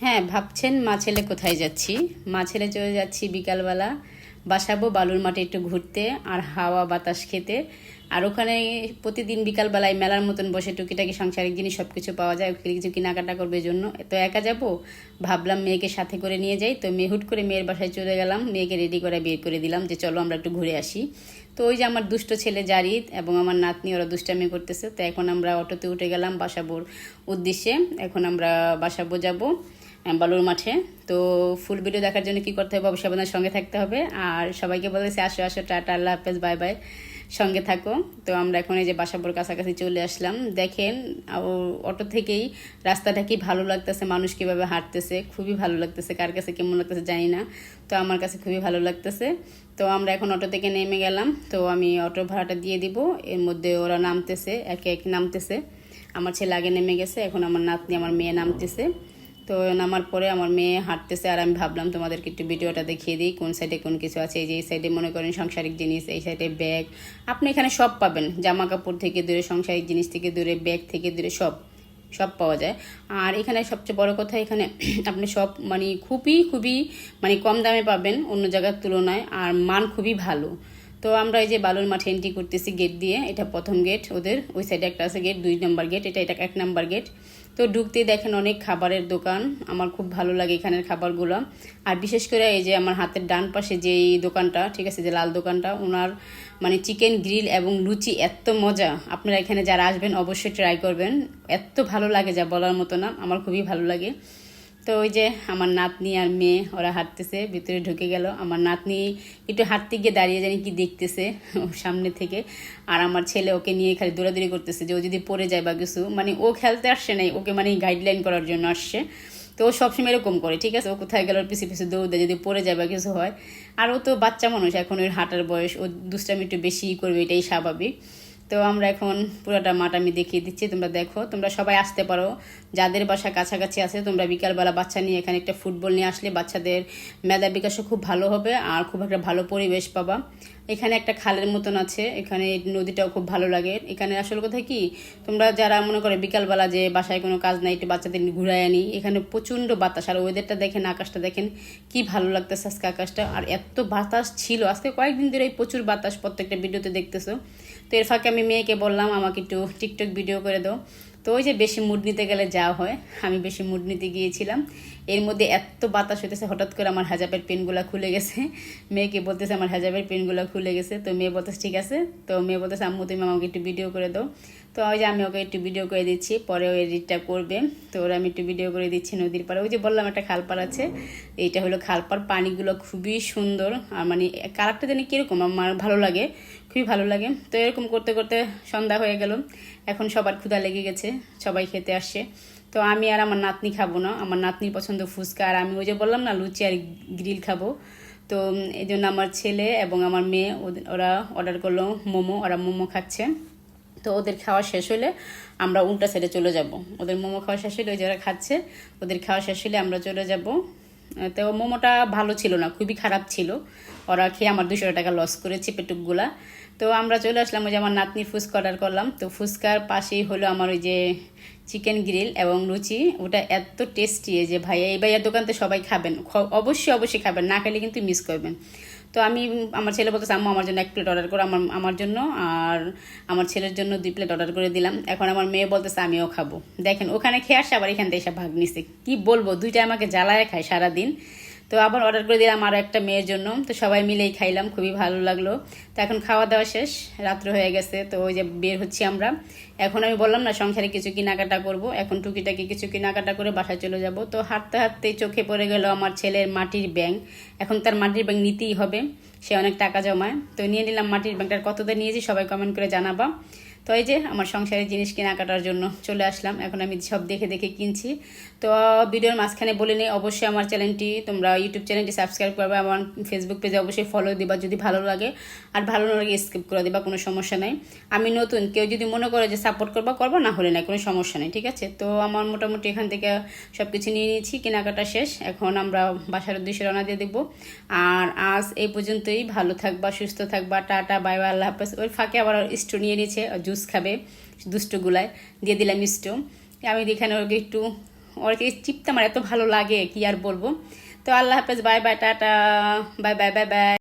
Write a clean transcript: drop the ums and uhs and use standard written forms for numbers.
হ্যাঁ, ভাবছেন মা ছেলে কোথায় যাচ্ছি। মা ছেলে চলে যাচ্ছি বিকালবেলা বাসাবো বালুর মাঠে একটু ঘুরতে আর হাওয়া বাতাস খেতে। আর ওখানে প্রতিদিন বিকালবেলায় মেলার মতন বসে টুকিটাকি সাংসারিক জিনিস সব কিছু পাওয়া যায়, ওখানে কিছু কেনাকাটা করবে জন্য। তো একা যাব, ভাবলাম মেয়েকে সাথে করে নিয়ে যাই। তো মেয়ে হুট করে মেয়ের বাসায় চলে গেলাম, মেয়েকে রেডি করে বের করে দিলাম যে চলো আমরা একটু ঘুরে আসি। তো ওই যে আমার দুষ্ট ছেলে জারিদ এবং আমার নাতনি ওরা দুষ্টামি করতেছে। তো এখন আমরা অটোতে উঠে গেলাম বাসাবোর উদ্দেশ্যে। এখন আমরা বাসাবো যাব বালুর মাঠে। তো ফুল ভিডিও দেখার জন্য কি করতে হবে, অবশ্যই আপনার সঙ্গে থাকতে হবে। আর সবাইকে বলেছে আসো আসো, টাটা, আল্লাহ হাফেজ, বাই বাই, সঙ্গে থাকো। তো আমরা এখন এই যে বাসাবোর কাছাকাছি চলে আসলাম। দেখেন অটো থেকেই রাস্তাটা কি ভালো লাগতেছে, মানুষ কিভাবে হাঁটতেছে, খুবই ভালো লাগতেছে। কার কাছে কেমন লাগতেছে জানি না, তো আমার কাছে খুবই ভালো লাগতেছে। তো আমরা এখন অটো থেকে নেমে গেলাম। তো আমি অটো ভাড়াটা দিয়ে দিব, এর মধ্যে ওরা নামতেছে, একে এক নামতেছে। আমার ছেলে আগে নেমে গেছে, এখন আমার নাতনি আমার মেয়ে নামতেছে। তো নামার পরে আমার মেয়ে হাঁটতেছে, আর আমি ভাবলাম তোমাদেরকে একটু ভিডিওটা দেখিয়ে দিই কোন সাইডে কোন কিছু আছে। এই যে এই সাইডে মনে করেন সাংসারিক জিনিস, এই সাইডে ব্যাগ, আপনি এখানে সব পাবেন, জামা কাপড় থেকে দূরে, সাংসারিক জিনিস থেকে দূরে, ব্যাগ থেকে দূরে, সব সব পাওয়া যায়। আর এখানে সবচেয়ে বড় কথা, এখানে আপনি সব মানে খুবই খুবই মানে কম দামে পাবেন অন্য জায়গার তুলনায়, আর মান খুবই ভালো। তো আমরা এই যে বালুর মাঠে এন্ট্রি করতেছি গেট দিয়ে, এটা প্রথম গেট ওদের, ওই সাইডে একটা আছে গেট 2 নম্বর গেট, এটা 1 নম্বর গেট। তো ঢুকতেই দেখেন অনেক খাবারের দোকান, আমার খুব ভালো লাগে এখানের খাবারগুলো। আর বিশেষ করে এই যে আমার হাতের ডান পাশে যে এই দোকানটা, ঠিক আছে, যে লাল দোকানটা, ওনার মানে চিকেন গ্রিল এবং লুচি এত মজা। আপনারা এখানে যারা আসবেন অবশ্যই ট্রাই করবেন, এত ভালো লাগে যা বলার মতো না, আমার খুবই ভালো লাগে। তো ওই যে আমার নাতনি আর মেয়ে ওরা হাঁটতেছে, ভিতরে ঢুকে গেল। আমার নাতনি একটু হাঁটতে গিয়ে দাঁড়িয়ে জানি কি দেখতেছে সামনে থেকে, আর আমার ছেলে ওকে নিয়ে খালি দৌড়াদৌড়ি করতেছে যে ও যদি পড়ে যায় বা কিছু, মানে ও খেলতে আসছে নাই, ওকে মানে গাইডলাইন করার জন্য আসছে। তো ও সবসময় এরকম করে, ঠিক আছে, ও কোথায় গেল ওর পিছিয়ে পিছিয়ে দৌড় দেয় যদি পড়ে যায় বা কিছু হয়। আর ও তো বাচ্চা মানুষ, এখন ওর হাঁটার বয়স, ও দুষ্টামি একটু বেশি করবে, এটাই স্বাভাবিক। তো আমরা এখন পুরোটা মাঠ আমি দেখিয়ে দিচ্ছি, তোমরা দেখো। তোমরা সবাই আসতে পারো, যাদের বাসা কাছাকাছি আছে। তোমরা বিকালবেলা বাচ্চা নিয়ে এখানে একটা ফুটবল নিয়ে আসলে বাচ্চাদের মেধা বিকাশও খুব ভালো হবে, আর খুব একটা ভালো পরিবেশ পাবা। এখানে একটা খালের মতন আছে, এখানে নদীটাও খুব ভালো লাগে। এখানে আসল কথা কি, তোমরা যারা মনে করো বিকালবেলা যে বাসায় কোনো কাজ নাই, একটু বাচ্চাদের ঘুরাই আনি, এখানে প্রচণ্ড বাতাস। আর ওয়েদারটা দেখেন, আকাশটা দেখেন কি ভালো লাগতেছে আজকে আকাশটা। আর এত বাতাস ছিল আজকে, কয়েকদিন ধরে প্রচুর বাতাস, প্রত্যেকটা ভিডিওতে দেখতেছো। তো এর ফাঁকে আমি মেয়েকে বললাম আমাকে একটু টিকটক ভিডিও করে দাও। তো ওই যে বেশি মুড নিতে গেলে যা হয়, আমি বেশি মুড নিতে গিয়েছিলাম। এর মধ্যে এত বাতাস হইতেছে, হঠাৎ করে আমার হেজাবের পেনগুলো খুলে গেছে। মেয়েকে বলতেছে আমার হেজাবের পেনগুলো খুলে গেছে। তো মেয়ে বলতেছে ঠিক আছে। তো মেয়ে বলতেছে আম্মু তুমি আমাকে একটু ভিডিও করে দাও। তো ওই যে আমি ওকে একটু ভিডিও করে দিচ্ছি, পরে ও এডিটটা করবে। তো ওরা আমি একটু ভিডিও করে দিচ্ছি নদীর পাড়ে। ওই যে বললাম একটা খালপাড় আছে, এইটা হলো খালপাড়। পানিগুলো খুবই সুন্দর, আর মানে কালারটা জানি কীরকম, আমার ভালো লাগে, খুবই ভালো লাগে। তো এরকম করতে করতে সন্ধ্যা হয়ে গেল, এখন সবার ক্ষুধা লেগে গেছে, সবাই খেতে আসছে। তো আমি আর আমার নাতনি খাবো না, আমার নাতনির পছন্দ ফুচকা, আর আমি ওই যে বললাম না লুচি আর গ্রিল খাবো। তো এই জন্য আমার ছেলে এবং আমার মেয়ে ওরা অর্ডার করলো মোমো, ওরা মোমো খাচ্ছে। তো ওদের খাওয়া শেষ হলে আমরা উল্টা সাইডে চলে যাব। ওদের মোমো খাওয়া শেষ হলে, ওই যারা খাচ্ছে ওদের খাওয়া শেষ হলে আমরা চলে যাব। তো মোমোটা ভালো ছিল না, খুবই খারাপ ছিল। ওরা খেয়ে আমার 200 টাকা লস করেছে পেটুকগুলা। তো আমরা চলে আসলাম, ওই যে আমার নাতনির ফুচকা অর্ডার করলাম। তো ফুচকার পাশেই হলো আমার ওই যে চিকেন গ্রিল এবং লুচি, ওটা এত টেস্টি যে ভাইয়া, এই ভাইয়ার দোকানতে সবাই খাবেন, অবশ্যই অবশ্যই খাবেন, না খেলে কিন্তু মিস করবেন। তো আমি, আমার ছেলে বলতেছে আম্মু আমার জন্য 1 প্লেট অর্ডার করো, আমার জন্য আর আমার ছেলের জন্য 2 প্লেট অর্ডার করে দিলাম। এখন আমার মেয়ে বলতেছে আমিও খাবো। দেখেন ওখানে খেয়ে আসছে, আবার এখান থেকে এসে ভাগ নিছে, কি বলবো, দুইটা আমাকে জ্বালায় খায় সারাদিন। তো আবার অর্ডার করে দিলাম আরও একটা মেয়ের জন্য। তো সবাই মিলেই খাইলাম, খুবই ভালো লাগলো। তো এখন খাওয়া দাওয়া শেষ, রাত্র হয়ে গেছে। তো ওই যে বের হচ্ছি আমরা। এখন আমি বললাম না সংসারে কিছু কেনাকাটা করব, এখন টুকিটাকি কিছু কেনাকাটা করে বাসায় চলে যাব। তো হাঁটতে হাঁটতেই চোখে পড়ে গেল আমার ছেলের মাটির ব্যাংক। এখন তার মাটির ব্যাংক নিতেই হবে, সে অনেক টাকা জমায়। তো নিয়ে নিলাম মাটির ব্যাংকটার, কতটা নিয়েছি সবাই কমেন্ট করে জানাবা। তো এই যে আমার সংসারের জিনিস কেনাকাটার জন্য চলে আসলাম, এখন আমি সব দেখে দেখে কিনছি। তো ভিডিওর মাঝখানে বলে নিই, অবশ্যই আমার চ্যানেলটি, তোমরা ইউটিউব চ্যানেলটি সাবস্ক্রাইব করবে, আমার ফেসবুক পেজে অবশ্যই ফলো দিবা যদি ভালো লাগে, আর ভালো না লাগে স্কিপ করে দিবা, কোনো সমস্যা নেই। আমি নতুন, কেউ যদি মনে করে যে সাপোর্ট করবা করবো, না হলে না, কোনো সমস্যা নেই, ঠিক আছে। তো আমার মোটামুটি এখান থেকে সব কিছু নিয়ে নিয়েছি, কেনাকাটা শেষ। এখন আমরা বাসার উদ্দেশ্যে রওনা দিয়ে দেবো। আর আজ এই পর্যন্তই, ভালো থাকবা, সুস্থ থাকবা, টাটা, বাই বাই, আল্লাহ হাফেজ। ওই ফাঁকে আবার স্টো নিয়ে নিয়েছে, জুস খাবে, দুষ্টগুলায় দিয়ে দিলাম স্টো। আমি এখানে ওকে একটু ওরকে চিপতে আমার এত ভালো লাগে কি আর বলবো। তো আল্লাহ হাফেজ, bye bye, tata, bye bye, bye bye.